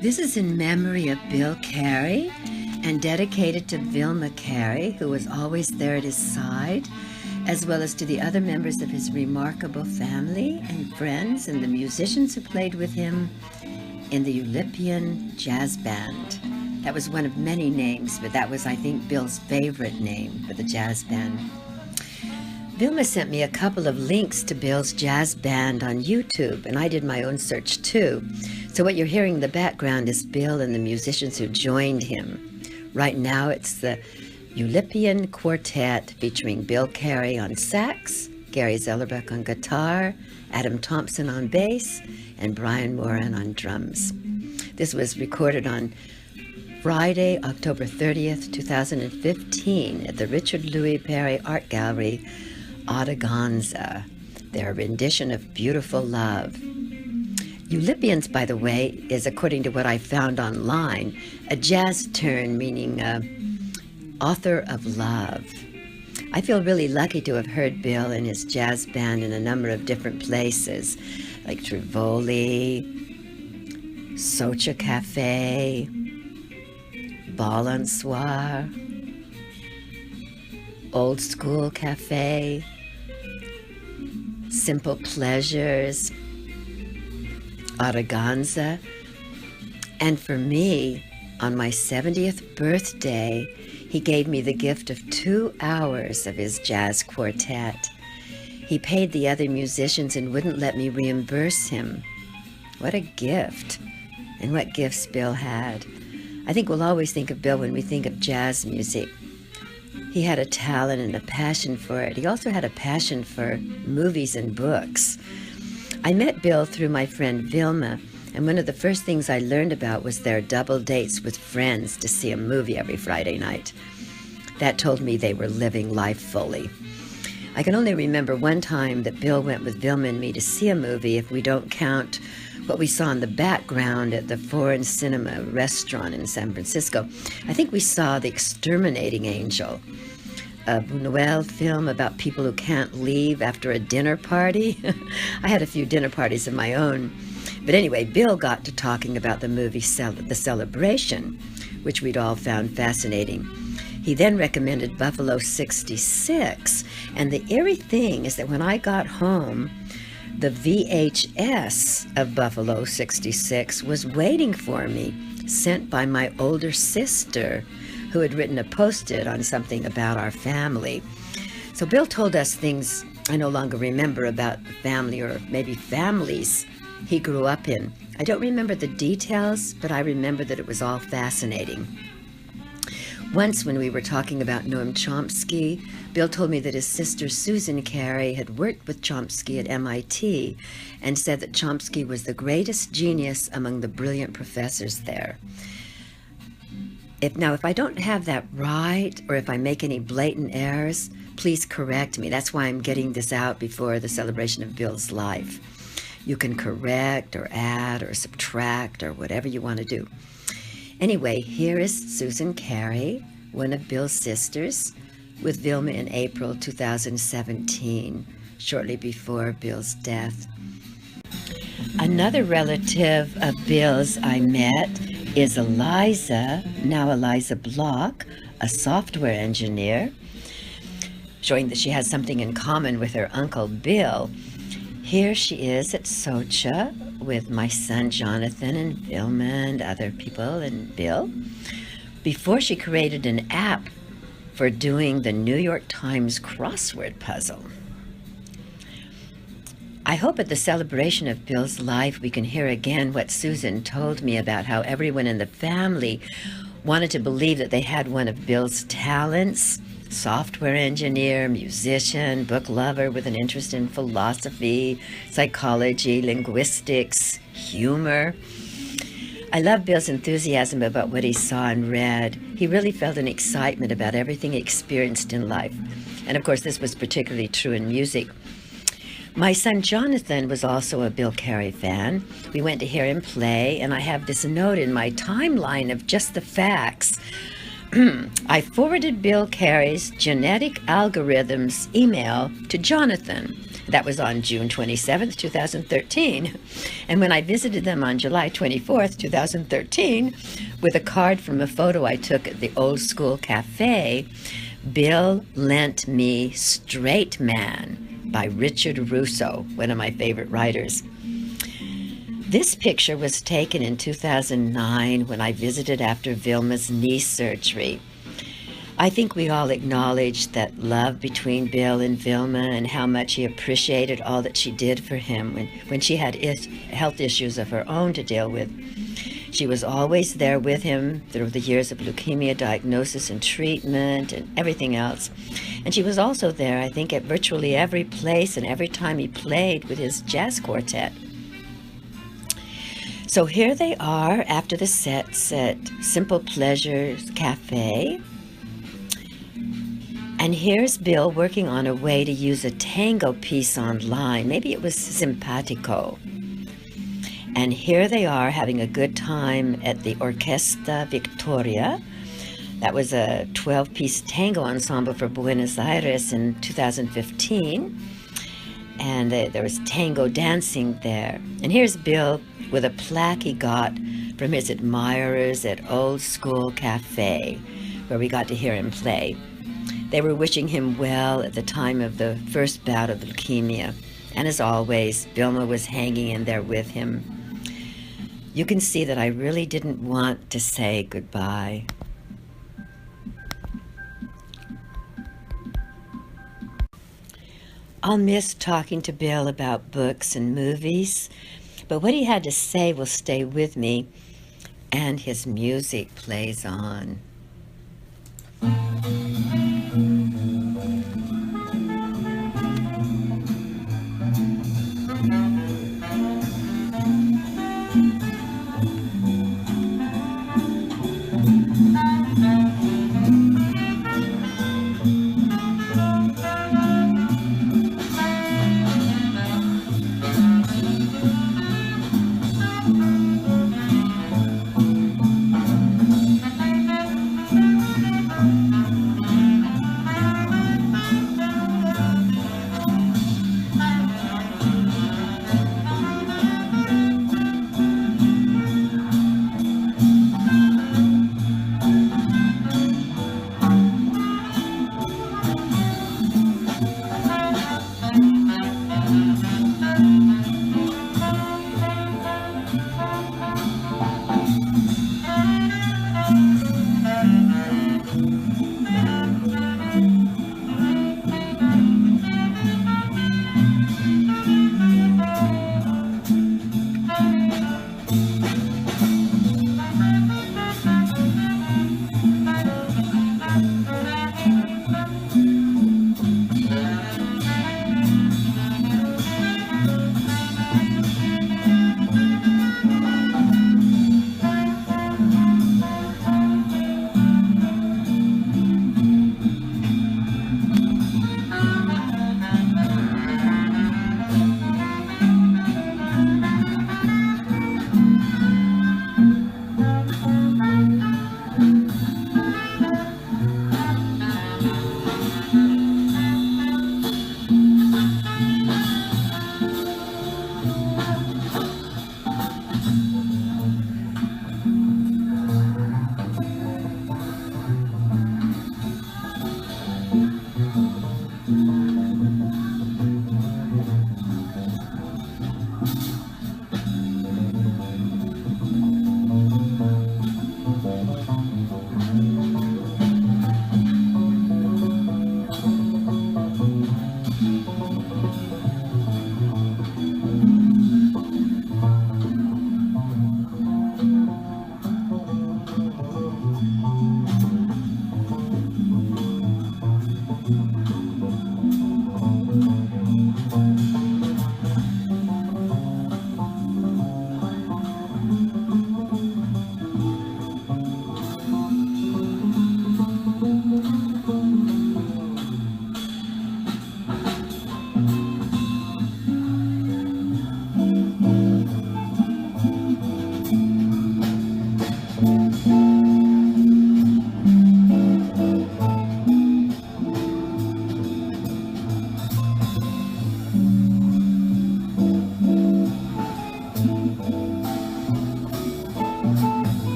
This is in memory of Bill Carey and dedicated to Vilma Carey, who was always there at his side, as well as to the other members of his remarkable family and friends and the musicians who played with him in the Eulipian Jazz Band. That was one of many names, but that was, I think, Bill's favorite name for the jazz band. Vilma sent me a couple of links to Bill's jazz band on YouTube, and I did my own search too. So what you're hearing in the background is Bill and the musicians who joined him. Right now it's the Eulipian Quartet featuring Bill Carey on sax, Gary Zellerbeck on guitar, Adam Thompson on bass, and Brian Moran on drums. This was recorded on Friday, October 30th, 2015 at the Richard Louis Perry Art Gallery, Ottagonza, their rendition of Beautiful Love. Eulipians, by the way, is, according to what I found online, a jazz term meaning author of love. I feel really lucky to have heard Bill and his jazz band in a number of different places, like Trivoli, Socha Cafe, Balançoire, Old School Cafe, Simple Pleasures, Ottagonza, and for me, on my 70th birthday, he gave me the gift of 2 hours of his jazz quartet. He paid the other musicians and wouldn't let me reimburse him. What a gift, and what gifts Bill had. I think we'll always think of Bill when we think of jazz music. He had a talent and a passion for it. He also had a passion for movies and books. I met Bill through my friend Vilma, and one of the first things I learned about was their double dates with friends to see a movie every Friday night. That told me they were living life fully. I can only remember one time that Bill went with Vilma and me to see a movie, if we don't count what we saw in the background at the Foreign Cinema restaurant in San Francisco. I think we saw The Exterminating Angel, a Buñuel film about people who can't leave after a dinner party. I had a few dinner parties of my own. But anyway, Bill got to talking about the movie The Celebration, which we'd all found fascinating. He then recommended Buffalo 66, and the eerie thing is that when I got home, the VHS of Buffalo 66 was waiting for me, sent by my older sister, who had written a post-it on something about our family. So Bill told us things I no longer remember about the family, or maybe families he grew up in. I don't remember the details, but I remember that it was all fascinating. Once when we were talking about Noam Chomsky, Bill told me that his sister Susan Carey had worked with Chomsky at MIT and said that Chomsky was the greatest genius among the brilliant professors there. If I don't have that right, or if I make any blatant errors, please correct me. That's why I'm getting this out before the celebration of Bill's life. You can correct or add or subtract or whatever you want to do. Anyway, here is Susan Carey, one of Bill's sisters, with Vilma in April 2017, shortly before Bill's death. Another relative of Bill's I met is Eliza, now Eliza Block, a software engineer, showing that she has something in common with her uncle Bill. Here she is at Socha with my son Jonathan and Vilma and other people and Bill, before she created an app for doing the New York Times crossword puzzle. I hope at the celebration of Bill's life we can hear again what Susan told me about how everyone in the family wanted to believe that they had one of Bill's talents: software engineer, musician, book lover with an interest in philosophy, psychology, linguistics, humor. I love Bill's enthusiasm about what he saw and read. He really felt an excitement about everything he experienced in life. And of course, this was particularly true in music. My son Jonathan was also a Bill Carey fan. We went to hear him play, and I have this note in my timeline of just the facts. I forwarded Bill Carey's genetic algorithms email to Jonathan. That was on June 27th, 2013. And when I visited them on July 24th, 2013, with a card from a photo I took at the Old School Cafe, Bill lent me Straight Man by Richard Russo, one of my favorite writers. This picture was taken in 2009 when I visited after Vilma's knee surgery. I think we all acknowledged that love between Bill and Vilma and how much he appreciated all that she did for him when she had health issues of her own to deal with. She was always there with him through the years of leukemia diagnosis and treatment and everything else. And she was also there, I think, at virtually every place and every time he played with his jazz quartet. So here they are after the sets at Simple Pleasures Cafe. And here's Bill working on a way to use a tango piece online. Maybe it was Simpatico. And here they are having a good time at the Orquesta Victoria. That was a 12-piece tango ensemble for Buenos Aires in 2015. And there was tango dancing there. And here's Bill with a plaque he got from his admirers at Old School Cafe, where we got to hear him play. They were wishing him well at the time of the first bout of leukemia. And as always, Vilma was hanging in there with him. You can see that I really didn't want to say goodbye. I'll miss talking to Bill about books and movies, but what he had to say will stay with me, and his music plays on.